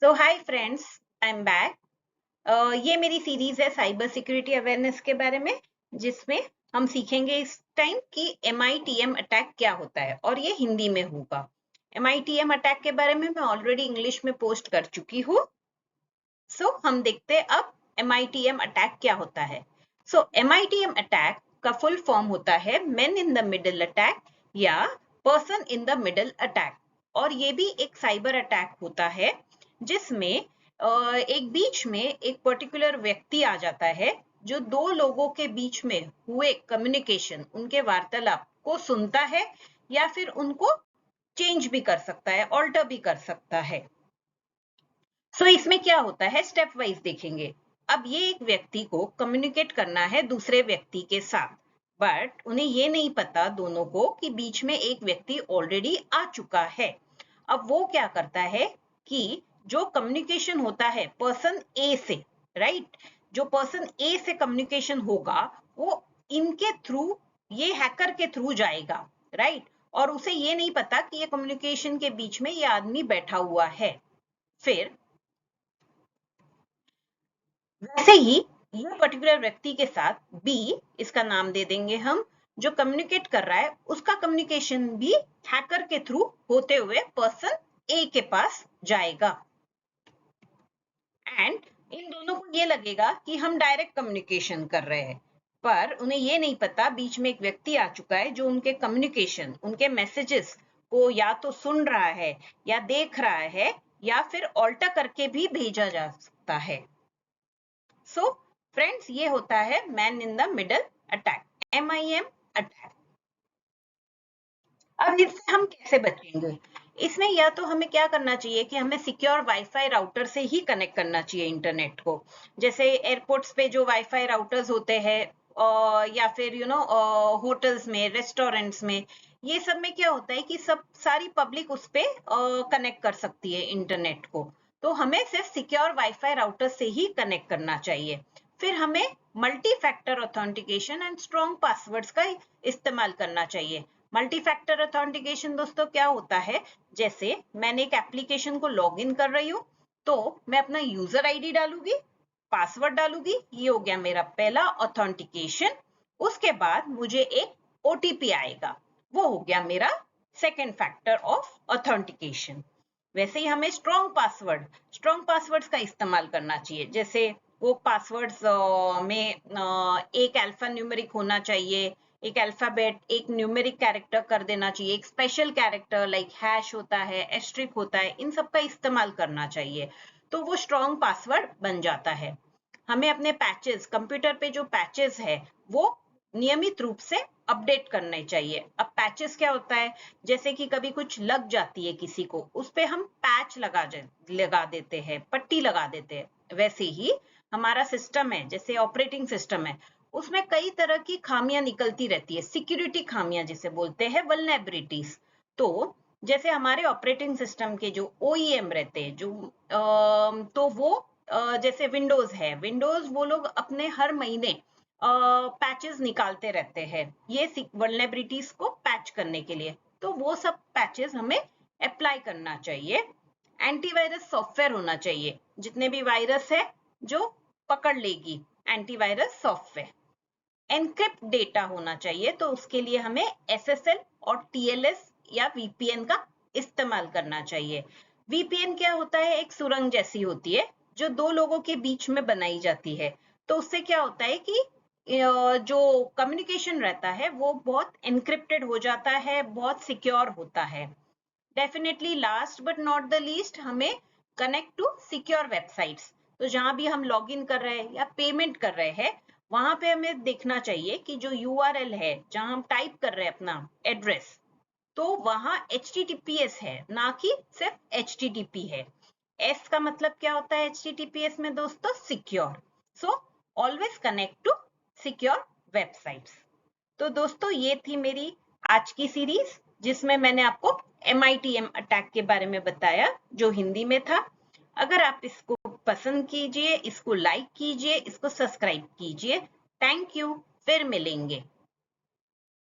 So hi friends, I am back. ये मेरी series है साइबर सिक्योरिटी अवेयरनेस के बारे में, जिसमें हम सीखेंगे इस टाइम कि MITM अटैक क्या होता है, और ये हिंदी में होगा। MITM अटैक के बारे में मैं ऑलरेडी इंग्लिश में पोस्ट कर चुकी हूँ। हम देखते हैं अब MITM अटैक क्या होता है। MITM अटैक का फुल फॉर्म होता है man in the middle attack या person in the middle attack. और ये भी एक साइबर अटैक होता है जिसमें एक बीच में एक पर्टिकुलर व्यक्ति आ जाता है जो दो लोगों के बीच में हुए कम्युनिकेशन, उनके वार्तालाप को सुनता है या फिर उनको चेंज भी कर सकता है, ऑल्टर भी कर सकता है। इसमें क्या होता है, स्टेप वाइज देखेंगे। अब ये एक व्यक्ति को कम्युनिकेट करना है दूसरे व्यक्ति के साथ, बट उन्हें ये नहीं पता दोनों को कि बीच में एक व्यक्ति ऑलरेडी आ चुका है। अब वो क्या करता है कि जो कम्युनिकेशन होता है पर्सन ए से, राइट, जो पर्सन ए से कम्युनिकेशन होगा वो इनके थ्रू, ये हैकर के थ्रू जाएगा, राइट। और उसे ये नहीं पता कि ये कम्युनिकेशन के बीच में ये आदमी बैठा हुआ है। फिर वैसे ही ये पर्टिकुलर व्यक्ति के साथ बी, इसका नाम दे देंगे हम, जो कम्युनिकेट कर रहा है उसका कम्युनिकेशन भी हैकर के थ्रू होते हुए पर्सन ए के पास जाएगा। एंड इन दोनों को ये लगेगा कि हम डायरेक्ट कम्युनिकेशन कर रहे हैं, पर उन्हें ये नहीं पता बीच में एक व्यक्ति आ चुका है जो उनके कम्युनिकेशन, उनके मैसेजेस को या तो सुन रहा है या देख रहा है या फिर ऑल्टर करके भी भेजा जा सकता है। फ्रेंड्स, ये होता है man in the middle attack, MIM attack. अब इससे हम कैसे बचेंगे? इसमें या तो हमें क्या करना चाहिए कि हमें सिक्योर वाईफाई राउटर से ही कनेक्ट करना चाहिए इंटरनेट को। जैसे एयरपोर्ट्स पे जो वाईफाई राउटर्स होते हैं, या फिर होटल्स में, रेस्टोरेंट्स में, ये सब में क्या होता है कि सब सारी पब्लिक उस पे कनेक्ट कर सकती है इंटरनेट को। तो हमें सिर्फ सिक्योर वाईफाई राउटर से ही कनेक्ट करना चाहिए। फिर हमें multi factor authentication and strong passwords का इस्तेमाल करना चाहिए। मल्टी फैक्टर ऑथेंटिकेशन दोस्तों क्या होता है, जैसे मैंने एक एप्लीकेशन को लॉग इन कर रही हूँ, तो मैं अपना यूजर आईडी डालूंगी, पासवर्ड डालूंगी, ये हो गया मेरा पहला ऑथेंटिकेशन। उसके बाद मुझे एक OTP आएगा, वो हो गया मेरा सेकेंड फैक्टर ऑफ ऑथेंटिकेशन। वैसे ही हमें स्ट्रॉन्ग पासवर्ड्स का इस्तेमाल करना चाहिए। जैसे वो पासवर्ड्स में एक अल्फा न्यूमेरिक होना चाहिए, एक अल्फाबेट, एक न्यूमेरिक कैरेक्टर कर देना चाहिए, एक स्पेशल कैरेक्टर लाइक हैश होता है, एस्ट्रिक होता है, इन सब का इस्तेमाल करना चाहिए, तो वो स्ट्रॉन्ग पासवर्ड बन जाता है। हमें अपने पैचेस, कंप्यूटर पे जो पैचेस है वो नियमित रूप से अपडेट करने चाहिए। अब पैचेस क्या होता है, जैसे कि कभी कुछ लग जाती है किसी को, उस पे हम पैच लगा देते हैं, पट्टी लगा देते हैं। वैसे ही हमारा सिस्टम है, जैसे ऑपरेटिंग सिस्टम है, उसमें कई तरह की खामियां निकलती रहती है, सिक्योरिटी खामियां जिसे बोलते हैं, वल्नरेबिलिटीज। तो जैसे हमारे ऑपरेटिंग सिस्टम के जो OEM रहते हैं, तो वो जैसे विंडोज है, विंडोज वो लोग अपने हर महीने पैचेस निकालते रहते हैं ये वल्नरेबिलिटीज को पैच करने के लिए। तो वो सब पैचेस हमें अप्लाई करना चाहिए। एंटीवायरस सॉफ्टवेयर होना चाहिए, जितने भी वायरस है जो पकड़ लेगी, एंटीवायरस सॉफ्टवेयर। एनक्रिप्ट डेटा होना चाहिए, तो उसके लिए हमें SSL और TLS या VPN का इस्तेमाल करना चाहिए। VPN क्या होता है, एक सुरंग जैसी होती है जो दो लोगों के बीच में बनाई जाती है। तो उससे क्या होता है कि जो कम्युनिकेशन रहता है वो बहुत एनक्रिप्टेड हो जाता है, बहुत सिक्योर होता है। Definitely last but not the least, हमें कनेक्ट टू सिक्योर वेबसाइट्स। तो जहां भी हम लॉग इन कर रहे हैं या पेमेंट कर रहे हैं, वहां पे हमें देखना चाहिए कि जो URL है जहां हम टाइप कर रहे हैं अपना एड्रेस, तो वहां HTTPS है, ना कि सिर्फ HTTP है। S का मतलब क्या होता है HTTPS में दोस्तों, secure. Always connect to secure websites. तो दोस्तों ये थी मेरी आज की सीरीज, जिसमें मैंने आपको MITM अटैक के बारे में बताया, जो हिंदी में था। अगर आप इसको पसंद कीजिए, इसको लाइक कीजिए, इसको सब्सक्राइब कीजिए। थैंक यू, फिर मिलेंगे।